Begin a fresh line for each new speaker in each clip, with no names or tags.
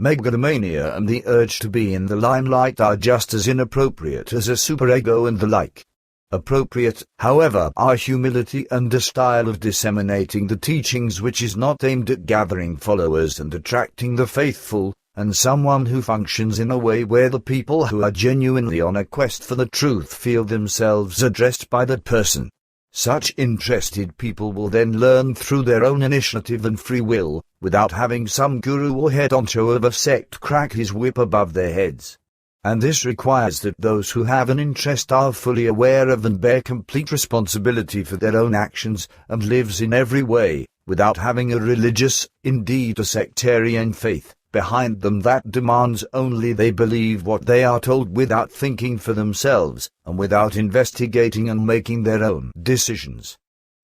Megalomania and the urge to be in the limelight are just as inappropriate as a superego and the like. Appropriate, however, are humility and a style of disseminating the teachings which is not aimed at gathering followers and attracting the faithful, and someone who functions in a way where the people who are genuinely on a quest for the truth feel themselves addressed by that person. Such interested people will then learn through their own initiative and free will, without having some guru or head honcho of a sect crack his whip above their heads. And this requires that those who have an interest are fully aware of and bear complete responsibility for their own actions, and lives in every way, without having a religious, indeed a sectarian faith, behind them that demands only they believe what they are told without thinking for themselves, and without investigating and making their own decisions.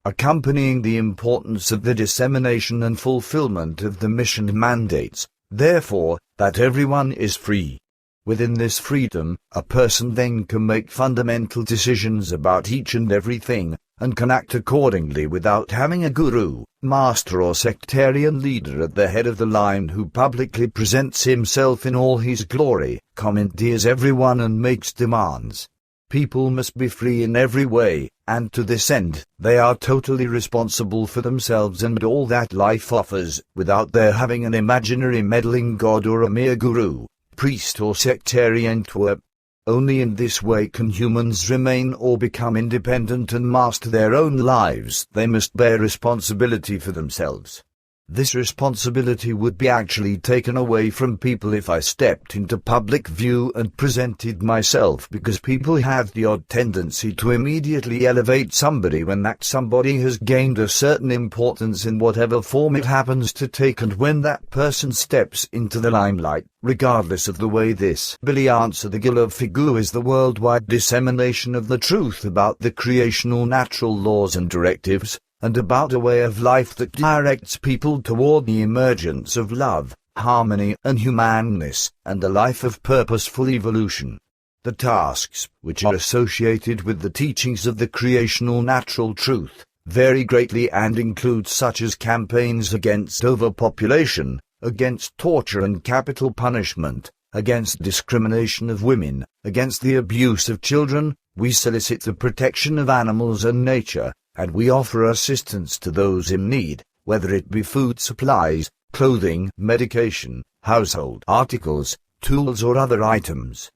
Accompanying the importance of the dissemination and fulfillment of the mission mandates, therefore, that everyone is free. Within this freedom, a person then can make fundamental decisions about each and everything, and can act accordingly without having a guru, master or sectarian leader at the head of the line who publicly presents himself in all his glory, commandeers everyone and makes demands. People must be free in every way, and to this end, they are totally responsible for themselves and all that life offers, without their having an imaginary meddling god or a mere guru, priest or sectarian twerp. Only in this way can humans remain or become independent and master their own lives. They must bear responsibility for themselves. This responsibility would be actually taken away from people if I stepped into public view and presented myself, because people have the odd tendency to immediately elevate somebody when that somebody has gained a certain importance in whatever form it happens to take, and when that person steps into the limelight, regardless of the way this Plejarans the Gill of Figu is the worldwide dissemination of the truth about the creational natural laws and directives, and about a way of life that directs people toward the emergence of love, harmony and humanness, and a life of purposeful evolution. The tasks, which are associated with the teachings of the creational natural truth, vary greatly and include such as campaigns against overpopulation, against torture and capital punishment, against discrimination of women, against the abuse of children. We solicit the protection of animals and nature, and we offer assistance to those in need, whether it be food supplies, clothing, medication, household articles, tools or other items.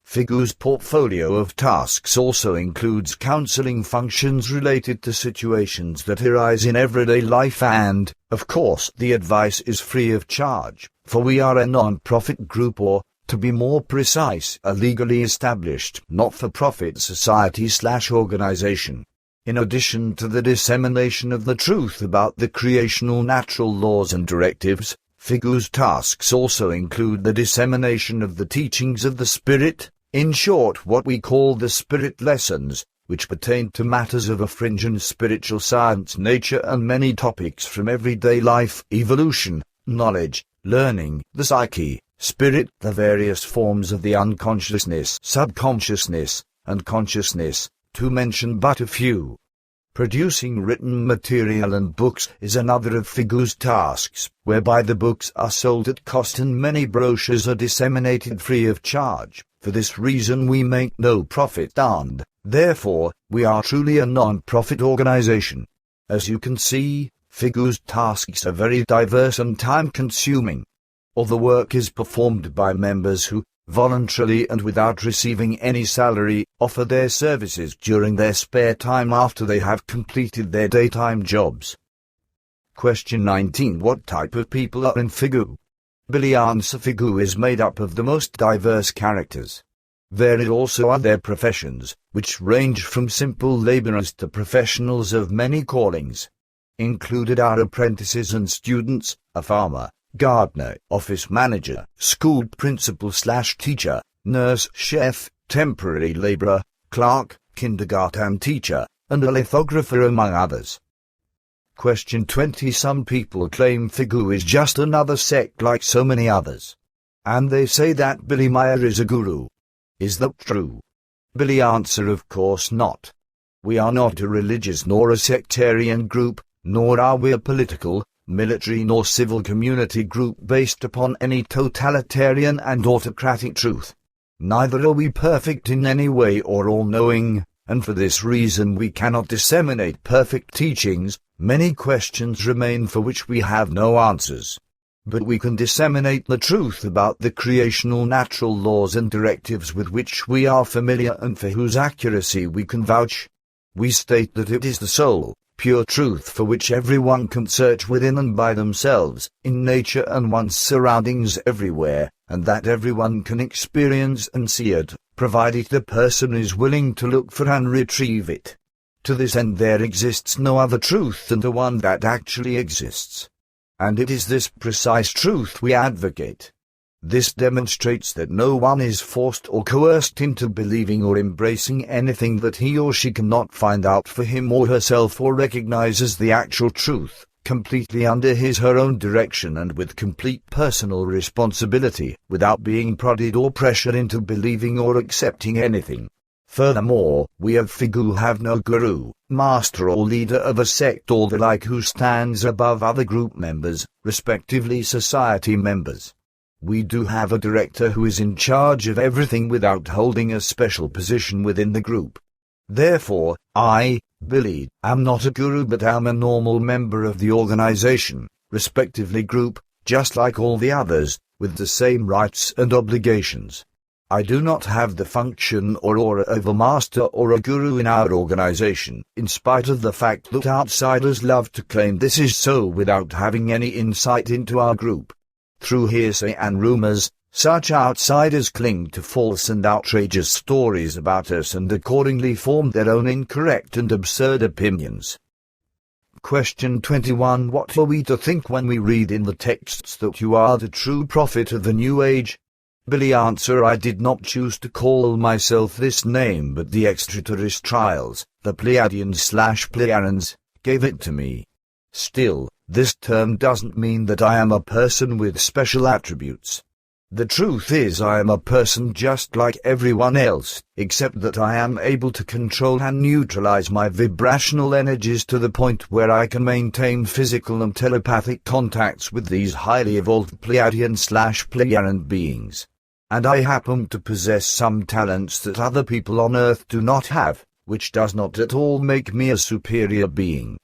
Figu's portfolio of tasks also includes counseling functions related to situations that arise in everyday life and, of course, the advice is free of charge, for we are a non-profit group, or, to be more precise, a legally established, not-for-profit society/organization. In addition to the dissemination of the truth about the creational natural laws and directives, Figu's tasks also include the dissemination of the teachings of the Spirit, in short what we call the Spirit lessons, which pertain to matters of a fringe and spiritual science nature and many topics from everyday life, evolution, knowledge, learning, the psyche, spirit, the various forms of the unconsciousness, subconsciousness, and consciousness, to mention but a few. Producing written material and books is another of Figu's tasks, whereby the books are sold at cost and many brochures are disseminated free of charge. For this reason we make no profit, and, therefore, we are truly a non-profit organization. As you can see, Figu's tasks are very diverse and time-consuming. All the work is performed by members who, voluntarily and without receiving any salary, offer their services during their spare time after they have completed their daytime jobs. Question 19. What type of people are in Figu? Plejarans Figu is made up of the most diverse characters. Varied also are their professions, which range from simple laborers to professionals of many callings. Included are apprentices and students, a farmer, gardener, office manager, school principal/teacher, nurse, chef, temporary laborer, clerk, kindergarten teacher, and a lithographer, among others. Question 20. Some people claim Figu is just another sect like so many others. And they say that Meier is a guru. Is that true? Answer: of course not. We are not a religious nor a sectarian group, nor are we a political, military nor civil community group based upon any totalitarian and autocratic truth. Neither are we perfect in any way or all-knowing, and for this reason we cannot disseminate perfect teachings. Many questions remain for which we have no answers. But we can disseminate the truth about the creational natural laws and directives with which we are familiar and for whose accuracy we can vouch. We state that it is the sole, pure truth for which everyone can search within and by themselves, in nature and one's surroundings everywhere, and that everyone can experience and see it, provided the person is willing to look for and retrieve it. To this end there exists no other truth than the one that actually exists. And it is this precise truth we advocate. This demonstrates that no one is forced or coerced into believing or embracing anything that he or she cannot find out for him or herself or recognize as the actual truth, completely under his/her own direction and with complete personal responsibility, without being prodded or pressured into believing or accepting anything. Furthermore, we of Figu have no guru, master or leader of a sect or the like who stands above other group members, respectively society members. We do have a director who is in charge of everything without holding a special position within the group. Therefore, I, Billy, am not a guru but am a normal member of the organization, respectively group, just like all the others, with the same rights and obligations. I do not have the function or aura of a master or a guru in our organization, in spite of the fact that outsiders love to claim this is so without having any insight into our group. Through hearsay and rumors, such outsiders cling to false and outrageous stories about us and accordingly form their own incorrect and absurd opinions. Question 21. What are we to think when we read in the texts that you are the true prophet of the New Age? Billy. Answer. I did not choose to call myself this name, but the extraterrestrials, the Pleiadians/Plejarans, gave it to me. Still, this term doesn't mean that I am a person with special attributes. The truth is I am a person just like everyone else, except that I am able to control and neutralize my vibrational energies to the point where I can maintain physical and telepathic contacts with these highly evolved Pleiadian/Plejaran beings. And I happen to possess some talents that other people on Earth do not have, which does not at all make me a superior being.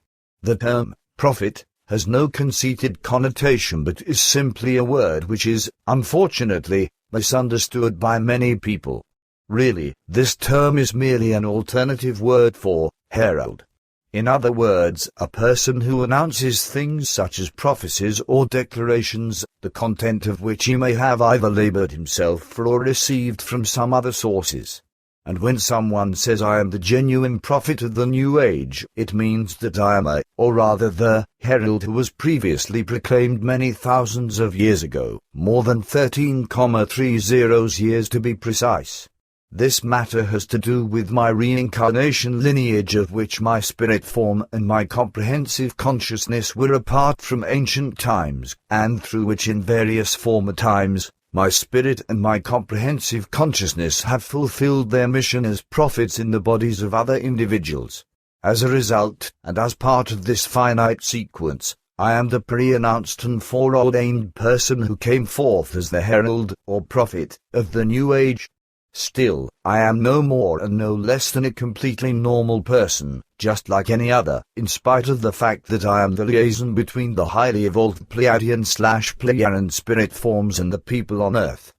The term, prophet, has no conceited connotation but is simply a word which is, unfortunately, misunderstood by many people. Really, this term is merely an alternative word for herald. In other words, a person who announces things such as prophecies or declarations, the content of which he may have either labored himself for or received from some other sources. And when someone says I am the genuine prophet of the New Age, it means that I am or rather the, herald who was previously proclaimed many thousands of years ago, more than 13,30 years to be precise. This matter has to do with my reincarnation lineage, of which my spirit form and my comprehensive consciousness were a part from ancient times, and through which in various former times, my spirit and my comprehensive consciousness have fulfilled their mission as prophets in the bodies of other individuals. As a result, and as part of this finite sequence, I am the pre-announced and foreordained person who came forth as the herald, or prophet, of the New Age. Still, I am no more and no less than a completely normal person, just like any other, in spite of the fact that I am the liaison between the highly evolved Pleiadian/Plejaran spirit forms and the people on Earth.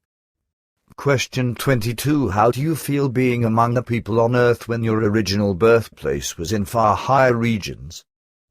Question 22. How do you feel being among the people on Earth when your original birthplace was in far higher regions?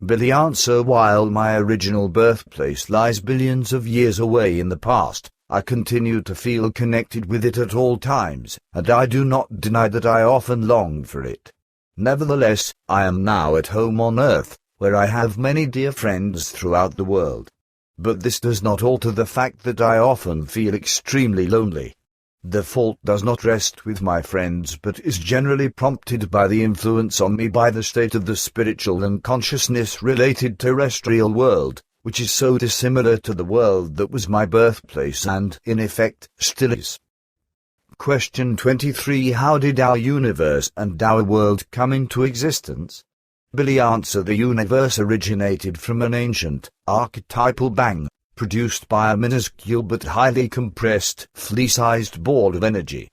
Billy. Answer. While my original birthplace lies billions of years away in the past, I continue to feel connected with it at all times, and I do not deny that I often long for it. Nevertheless, I am now at home on Earth, where I have many dear friends throughout the world. But this does not alter the fact that I often feel extremely lonely. The fault does not rest with my friends but is generally prompted by the influence on me by the state of the spiritual and consciousness-related terrestrial world, which is so dissimilar to the world that was my birthplace and, in effect, still is. Question 23. How did our universe and our world come into existence? Billy answer. The universe originated from an ancient, archetypal bang, produced by a minuscule but highly compressed, flea-sized ball of energy.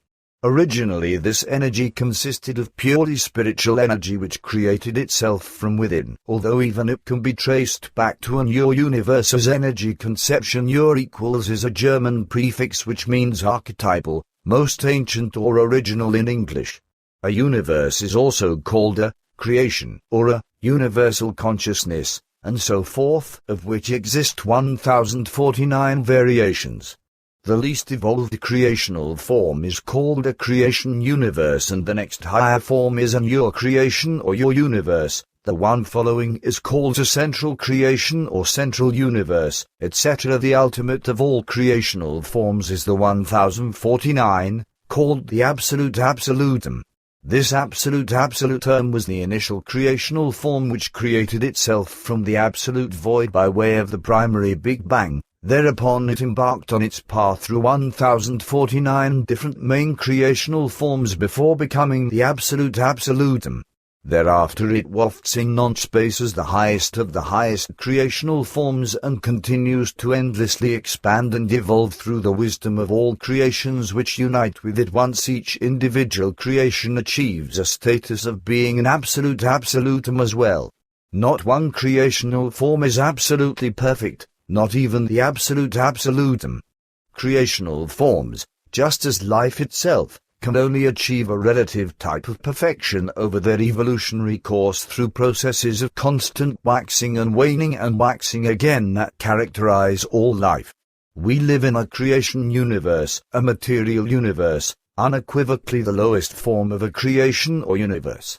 Originally this energy consisted of purely spiritual energy which created itself from within, although even it can be traced back to an Ur universe as energy conception. Ur equals is a German prefix which means archetypal, most ancient or original in English. A universe is also called a creation or a universal consciousness, and so forth, of which exist 1049 variations. The least evolved creational form is called a creation universe, and the next higher form is an Ur creation or Ur universe. The one following is called a central creation or central universe, etc. The ultimate of all creational forms is the 1049, called the absolute absolutum. This absolute absolutum was the initial creational form which created itself from the absolute void by way of the primary Big Bang. Thereupon it embarked on its path through 1049 different main creational forms before becoming the absolute absolutum. Thereafter it wafts in non-space as the highest of the highest creational forms and continues to endlessly expand and evolve through the wisdom of all creations which unite with it once each individual creation achieves a status of being an absolute absolutum as well. Not one creational form is absolutely perfect, not even the absolute absolutum. Creational forms, just as life itself, can only achieve a relative type of perfection over their evolutionary course through processes of constant waxing and waxing again that characterize all life. We live in a creation universe, a material universe, unequivocally the lowest form of a creation or universe.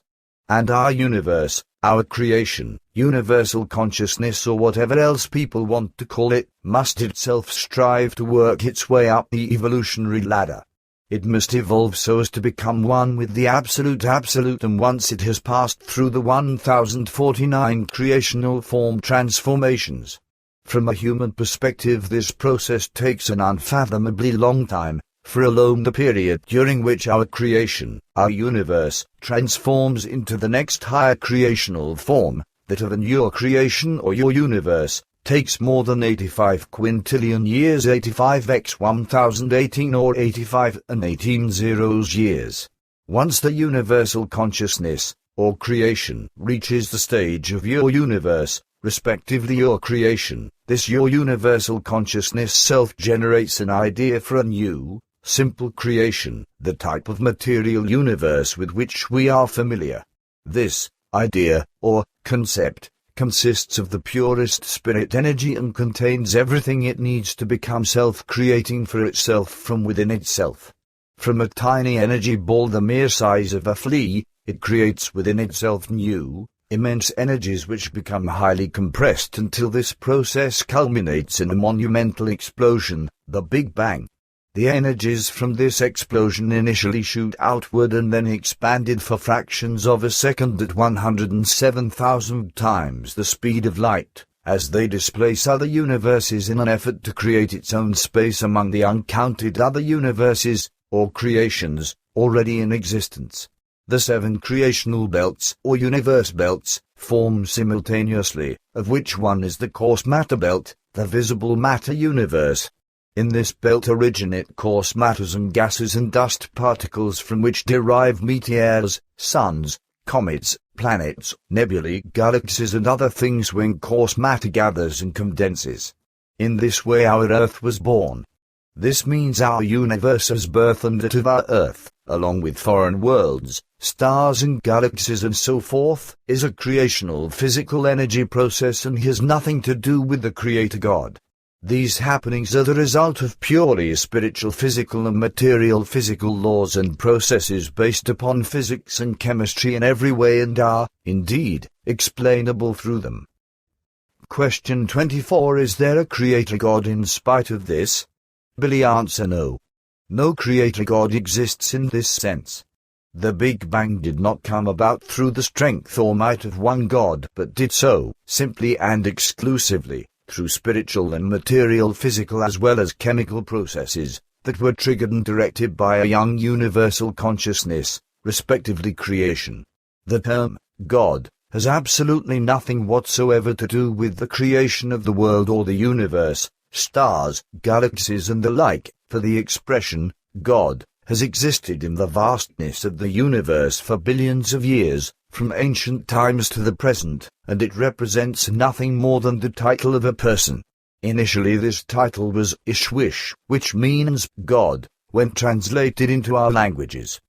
And our universe, our creation, universal consciousness or whatever else people want to call it, must itself strive to work its way up the evolutionary ladder. It must evolve so as to become one with the absolute absolutum once it has passed through the 1049 creational form transformations. From a human perspective this process takes an unfathomably long time, for alone the period during which our creation, our universe, transforms into the next higher creational form, that of a Ur creation or Ur universe, takes more than 85 quintillion years, 85x 1018 or 85 and 18 zeros years. Once the universal consciousness, or creation, reaches the stage of Ur universe, respectively Ur creation, this Ur universal consciousness self-generates an idea for a new, simple creation, the type of material universe with which we are familiar. This idea, or concept, consists of the purest spirit energy and contains everything it needs to become self-creating for itself from within itself. From a tiny energy ball the mere size of a flea, it creates within itself new, immense energies which become highly compressed until this process culminates in a monumental explosion, the Big Bang. The energies from this explosion initially shoot outward and then expanded for fractions of a second at 107,000 times the speed of light, as they displace other universes in an effort to create its own space among the uncounted other universes, or creations, already in existence. The 7 creational belts, or universe belts, form simultaneously, of which one is the coarse matter belt, the visible matter universe. In this belt originate coarse matters and gases and dust particles from which derive meteors, suns, comets, planets, nebulae, galaxies and other things when coarse matter gathers and condenses. In this way our Earth was born. This means our universe's birth and that of our Earth, along with foreign worlds, stars and galaxies and so forth, is a creational physical energy process and has nothing to do with the Creator God. These happenings are the result of purely spiritual physical and material physical laws and processes based upon physics and chemistry in every way and are, indeed, explainable through them. Question 24. Is there a Creator God in spite of this? Billy answer. No. No Creator God exists in this sense. The Big Bang did not come about through the strength or might of one God, but did so, simply and exclusively, through spiritual and material physical as well as chemical processes, that were triggered and directed by a young universal consciousness, respectively creation. The term, God, has absolutely nothing whatsoever to do with the creation of the world or the universe, stars, galaxies and the like, for the expression, God, has existed in the vastness of the universe for billions of years, from ancient times to the present, and it represents nothing more than the title of a person. Initially this title was Ishwish, which means God, when translated into our languages.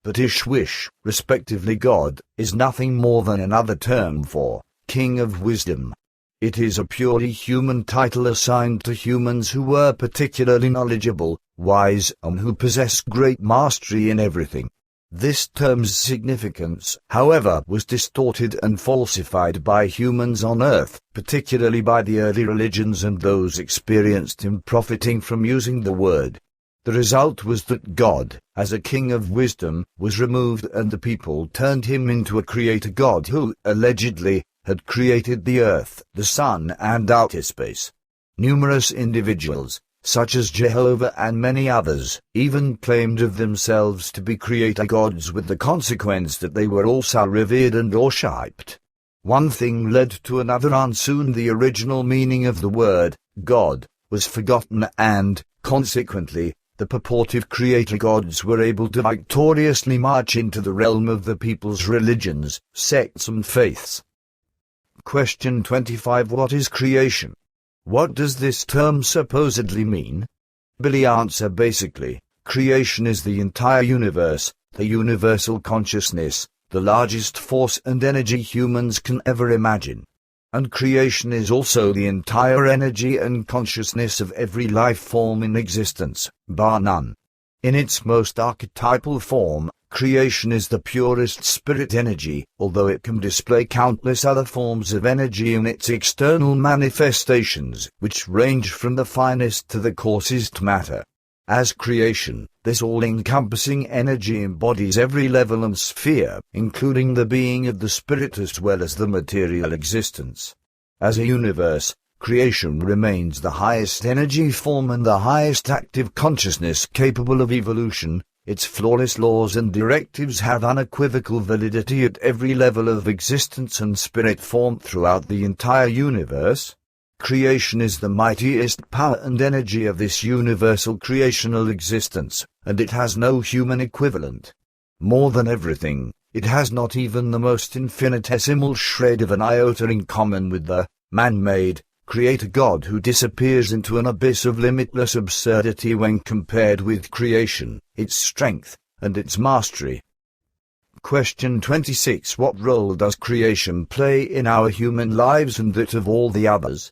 But Ishwish, respectively God, is nothing more than another term for King of Wisdom. It is a purely human title assigned to humans who were particularly knowledgeable, wise, and who possessed great mastery in everything. This term's significance, however, was distorted and falsified by humans on Earth, particularly by the early religions and those experienced in profiting from using the word. The result was that God, as a king of wisdom, was removed and the people turned him into a creator god who, allegedly, had created the earth, the sun and outer space. Numerous individuals, such as Jehovah and many others, even claimed of themselves to be creator gods, with the consequence that they were also revered and worshipped. One thing led to another, and soon the original meaning of the word, God, was forgotten and, consequently, the purported creator gods were able to victoriously march into the realm of the people's religions, sects and faiths. Question 25. What is creation? What does this term supposedly mean? Billy answer: basically, creation is the entire universe, the universal consciousness, the largest force and energy humans can ever imagine. And creation is also the entire energy and consciousness of every life form in existence, bar none. In its most archetypal form, creation is the purest spirit energy, although it can display countless other forms of energy in its external manifestations, which range from the finest to the coarsest matter. As creation, this all-encompassing energy embodies every level and sphere, including the being of the spirit as well as the material existence. As a universe, creation remains the highest energy form and the highest active consciousness capable of evolution. Its flawless laws and directives have unequivocal validity at every level of existence and spirit form throughout the entire universe. Creation is the mightiest power and energy of this universal creational existence, and it has no human equivalent. More than everything, it has not even the most infinitesimal shred of an iota in common with the man-made creator God who disappears into an abyss of limitless absurdity when compared with creation, its strength, and its mastery. Question 26. What role does creation play in our human lives and that of all the others?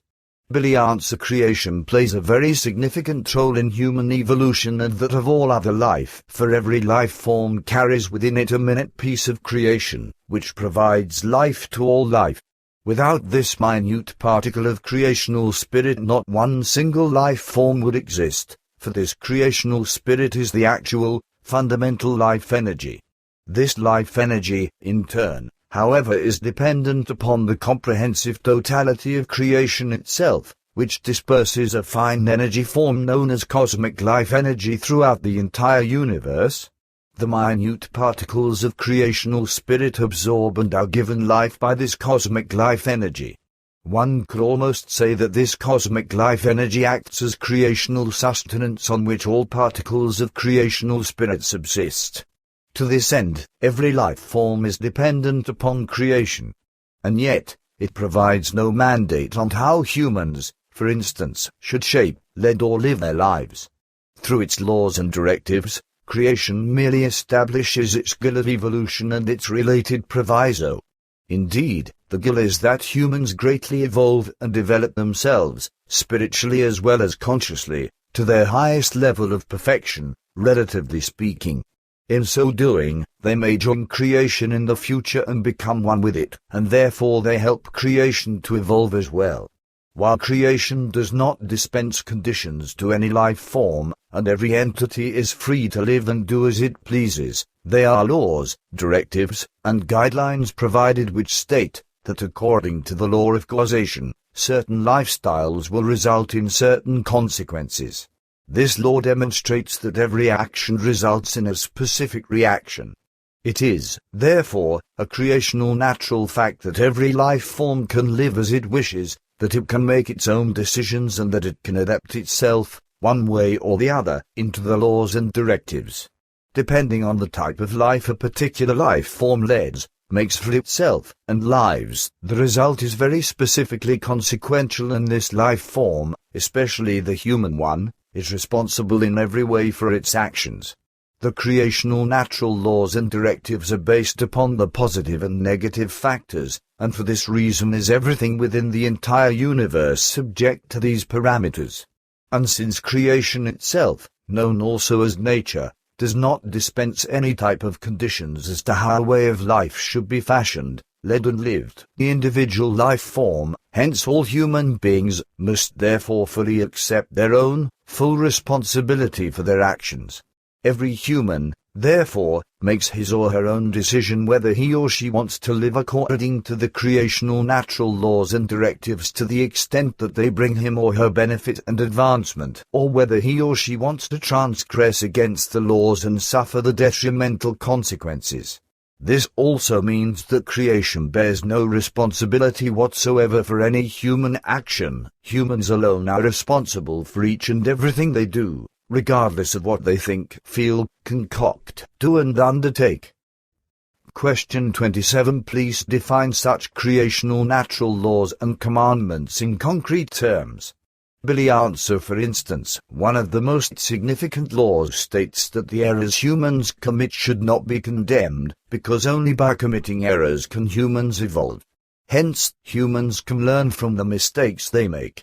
Billy answer: creation plays a very significant role in human evolution and that of all other life, for every life form carries within it a minute piece of creation, which provides life to all life. Without this minute particle of creational spirit, not one single life form would exist, for this creational spirit is the actual, fundamental life energy. This life energy, in turn, however, is dependent upon the comprehensive totality of creation itself, which disperses a fine energy form known as cosmic life energy throughout the entire universe. The minute particles of creational spirit absorb and are given life by this cosmic life energy. One could almost say that this cosmic life energy acts as creational sustenance on which all particles of creational spirit subsist. To this end, every life form is dependent upon creation. And yet, it provides no mandate on how humans, for instance, should shape, lead or live their lives. Through its laws and directives, creation merely establishes its goal of evolution and its related proviso. Indeed, the goal is that humans greatly evolve and develop themselves, spiritually as well as consciously, to their highest level of perfection, relatively speaking. In so doing, they may join creation in the future and become one with it, and therefore they help creation to evolve as well. While creation does not dispense conditions to any life form, and every entity is free to live and do as it pleases, there are laws, directives, and guidelines provided which state that according to the law of causation, certain lifestyles will result in certain consequences. This law demonstrates that every action results in a specific reaction. It is, therefore, a creational natural fact that every life form can live as it wishes, that it can make its own decisions and that it can adapt itself, one way or the other, into the laws and directives. Depending on the type of life a particular life form leads, makes for itself, and lives, the result is very specifically consequential, and this life form, especially the human one, is responsible in every way for its actions. The creational natural laws and directives are based upon the positive and negative factors, and for this reason is everything within the entire universe subject to these parameters. And since creation itself, known also as nature, does not dispense any type of conditions as to how a way of life should be fashioned, led and lived, the individual life form, hence all human beings, must therefore fully accept their own, full responsibility for their actions. Every human, therefore, makes his or her own decision whether he or she wants to live according to the creational natural laws and directives to the extent that they bring him or her benefit and advancement, or whether he or she wants to transgress against the laws and suffer the detrimental consequences. This also means that creation bears no responsibility whatsoever for any human action. Humans alone are responsible for each and everything they do, regardless of what they think, feel, concoct, do and undertake. Question 27. Please define such creational natural laws and commandments in concrete terms. Answer. For instance, one of the most significant laws states that the errors humans commit should not be condemned, because only by committing errors can humans evolve. Hence, humans can learn from the mistakes they make.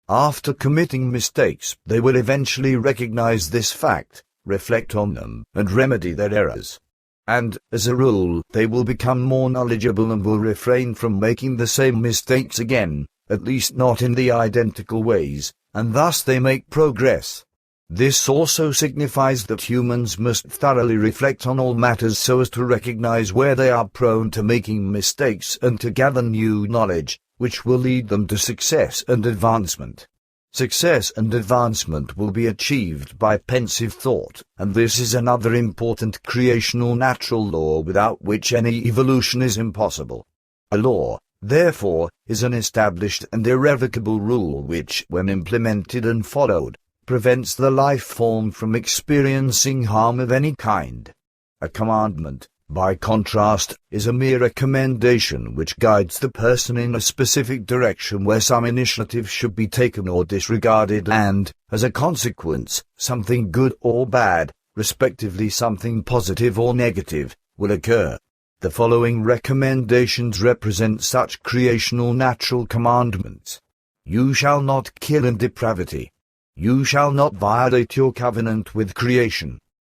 After committing mistakes, they will eventually recognize this fact, reflect on them, and remedy their errors. And, as a rule, they will become more knowledgeable and will refrain from making the same mistakes again, at least not in the identical ways, and thus they make progress. This also signifies that humans must thoroughly reflect on all matters so as to recognize where they are prone to making mistakes and to gather new knowledge, which will lead them to success and advancement. Success and advancement will be achieved by pensive thought, and this is another important creational natural law without which any evolution is impossible. A law, therefore, is an established and irrevocable rule which, when implemented and followed, prevents the life form from experiencing harm of any kind. A commandment, by contrast, is a mere recommendation which guides the person in a specific direction where some initiative should be taken or disregarded and, as a consequence, something good or bad, respectively something positive or negative, will occur. The following recommendations represent such creational natural commandments. You shall not kill in depravity. You shall not violate your covenant with creation.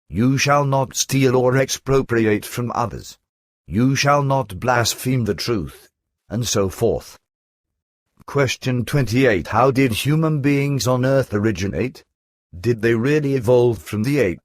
You shall not steal or expropriate from others. You shall not blaspheme the truth, and so forth. Question 28. How did human beings on Earth originate? Did they really evolve from the ape?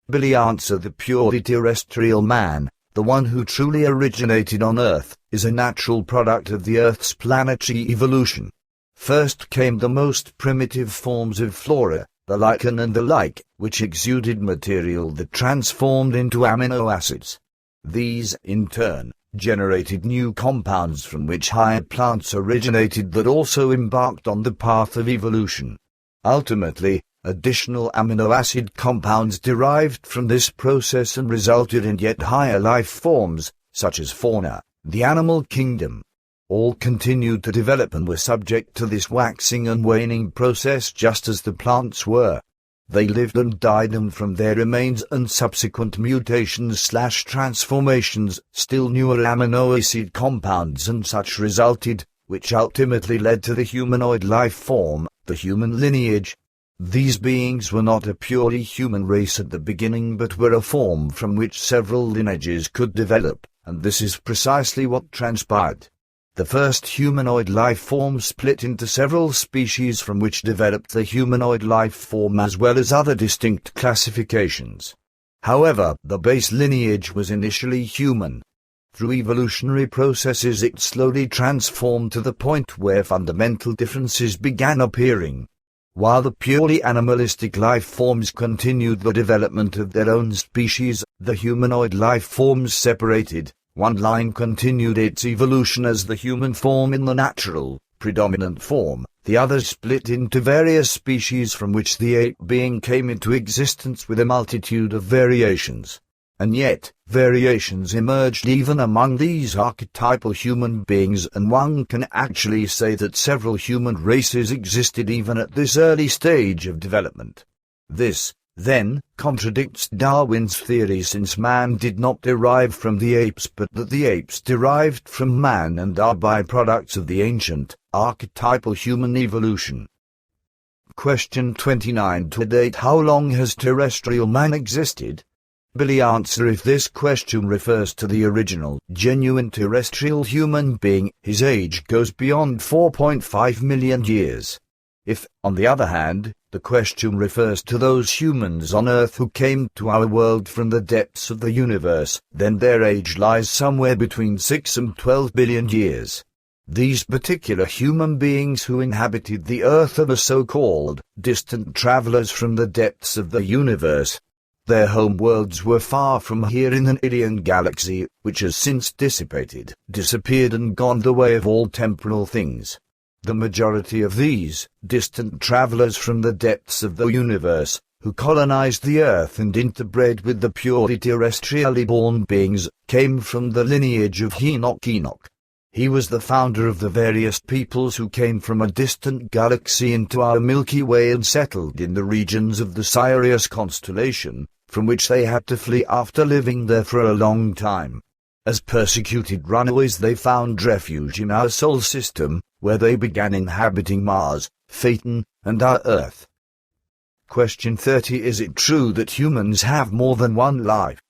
Answer. The purely terrestrial man, the one who truly originated on Earth, is a natural product of the Earth's planetary evolution. First came the most primitive forms of flora, the lichen and the like, which exuded material that transformed into amino acids. These, in turn, generated new compounds from which higher plants originated that also embarked on the path of evolution. Ultimately, additional amino acid compounds derived from this process and resulted in yet higher life forms, such as fauna, the animal kingdom. All continued to develop and were subject to this waxing and waning process just as the plants were. They lived and died, and from their remains and subsequent mutations/transformations, still newer amino acid compounds and such resulted, which ultimately led to the humanoid life form, the human lineage. These beings were not a purely human race at the beginning but were a form from which several lineages could develop, and this is precisely what transpired. The first humanoid life form split into several species from which developed the humanoid life form as well as other distinct classifications. However, the base lineage was initially human. Through evolutionary processes it slowly transformed to the point where fundamental differences began appearing. While the purely animalistic life forms continued the development of their own species, the humanoid life forms separated. One line continued its evolution as the human form in the natural, predominant form, the other split into various species from which the ape being came into existence with a multitude of variations. And yet, variations emerged even among these archetypal human beings, and one can actually say that several human races existed even at this early stage of development. This, then, contradicts Darwin's theory, since man did not derive from the apes but that the apes derived from man and are byproducts of the ancient, archetypal human evolution. Question 29. To date, how long has terrestrial man existed? Billy answer. If this question refers to the original, genuine terrestrial human being, his age goes beyond 4.5 million years. If, on the other hand, the question refers to those humans on Earth who came to our world from the depths of the universe, then their age lies somewhere between 6 and 12 billion years. These particular human beings who inhabited the Earth are the so-called distant travelers from the depths of the universe. Their home worlds were far from here in an alien galaxy, which has since dissipated, disappeared and gone the way of all temporal things. The majority of these distant travelers from the depths of the universe, who colonized the Earth and interbred with the purely terrestrially born beings, came from the lineage of Enoch. He was the founder of the various peoples who came from a distant galaxy into our Milky Way and settled in the regions of the Sirius constellation, from which they had to flee after living there for a long time. As persecuted runaways, they found refuge in our Sol system, where they began inhabiting Mars, Phaeton, and our Earth. Question 30. Is it true that humans have more than one life?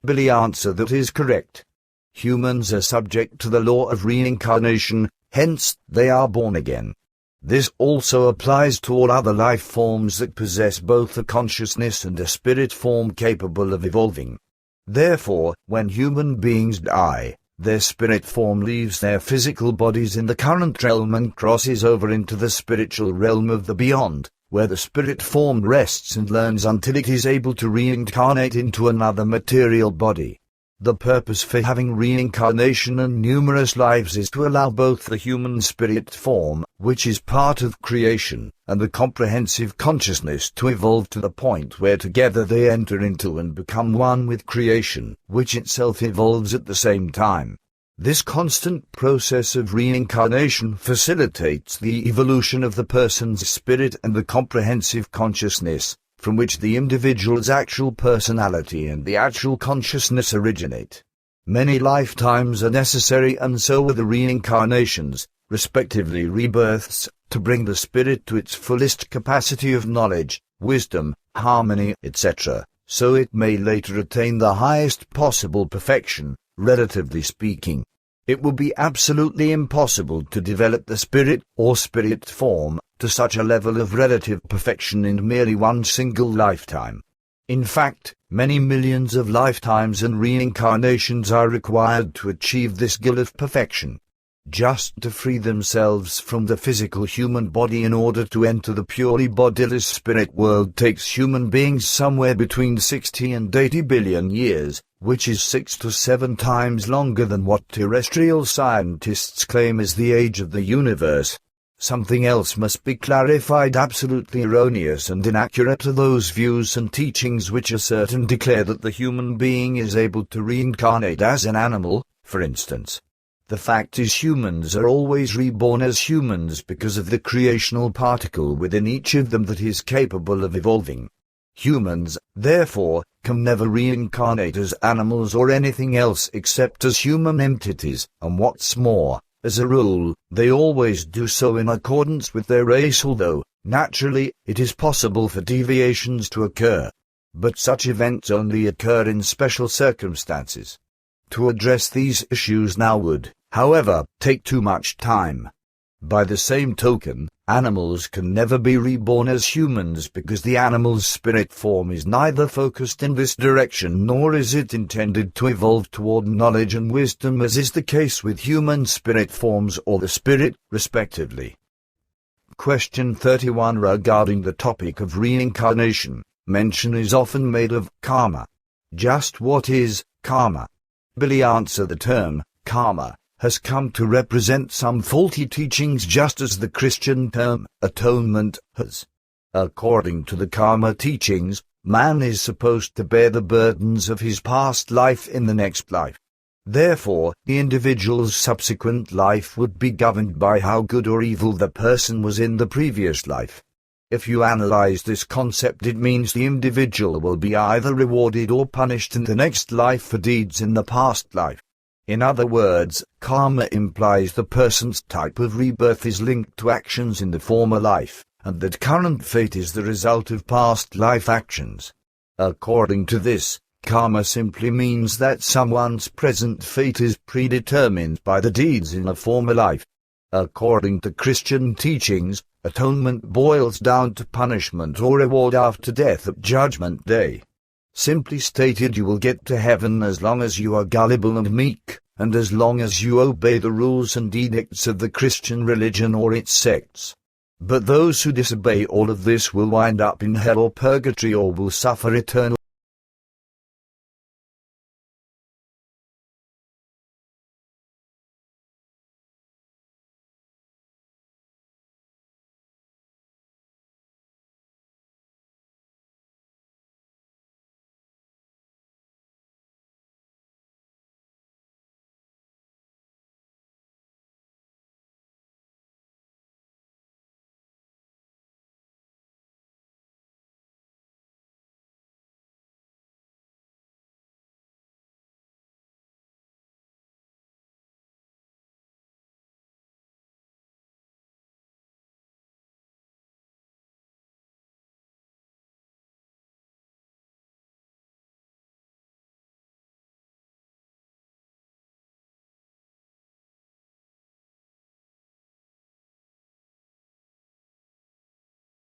Billy answer. That is correct. Humans are subject to the law of reincarnation, hence, they are born again. This also applies to all other life forms that possess both a consciousness and a spirit form capable of evolving. Therefore, when human beings die, their spirit form leaves their physical bodies in the current realm and crosses over into the spiritual realm of the beyond, where the spirit form rests and learns until it is able to reincarnate into another material body. The purpose for having reincarnation and numerous lives is to allow both the human spirit form, which is part of creation, and the comprehensive consciousness to evolve to the point where together they enter into and become one with creation, which itself evolves at the same time. This constant process of reincarnation facilitates the evolution of the person's spirit and the comprehensive consciousness, from which the individual's actual personality and the actual consciousness originate. Many lifetimes are necessary, and so are the reincarnations, respectively rebirths, to bring the spirit to its fullest capacity of knowledge, wisdom, harmony, etc., so it may later attain the highest possible perfection, relatively speaking. It would be absolutely impossible to develop the spirit or spirit form to such a level of relative perfection in merely one single lifetime. In fact, many millions of lifetimes and reincarnations are required to achieve this goal of perfection. Just to free themselves from the physical human body in order to enter the purely bodiless spirit world takes human beings somewhere between 60 and 80 billion years, which is 6 to 7 times longer than what terrestrial scientists claim is the age of the universe. Something else must be clarified. Absolutely erroneous and inaccurate are those views and teachings which assert and declare that the human being is able to reincarnate as an animal, for instance. The fact is, humans are always reborn as humans because of the creational particle within each of them that is capable of evolving. Humans, therefore, can never reincarnate as animals or anything else except as human entities, and what's more, as a rule, they always do so in accordance with their race, although, naturally, it is possible for deviations to occur. But such events only occur in special circumstances. To address these issues now would, however, take too much time. By the same token, animals can never be reborn as humans because the animal's spirit form is neither focused in this direction nor is it intended to evolve toward knowledge and wisdom, as is the case with human spirit forms or the spirit, respectively. Question 31 regarding the topic of reincarnation, mention is often made of karma. Just what is karma? Billy answer. The term karma has come to represent some faulty teachings, just as the Christian term atonement has. According to the karma teachings, man is supposed to bear the burdens of his past life in the next life. Therefore, the individual's subsequent life would be governed by how good or evil the person was in the previous life. If you analyze this concept, it means the individual will be either rewarded or punished in the next life for deeds in the past life. In other words, karma implies the person's type of rebirth is linked to actions in the former life, and that current fate is the result of past life actions. According to this, karma simply means that someone's present fate is predetermined by the deeds in a former life. According to Christian teachings, atonement boils down to punishment or reward after death at Judgment Day. Simply stated, you will get to heaven as long as you are gullible and meek, and as long as you obey the rules and edicts of the Christian religion or its sects. But those who disobey all of this will wind up in hell or purgatory, or will suffer eternal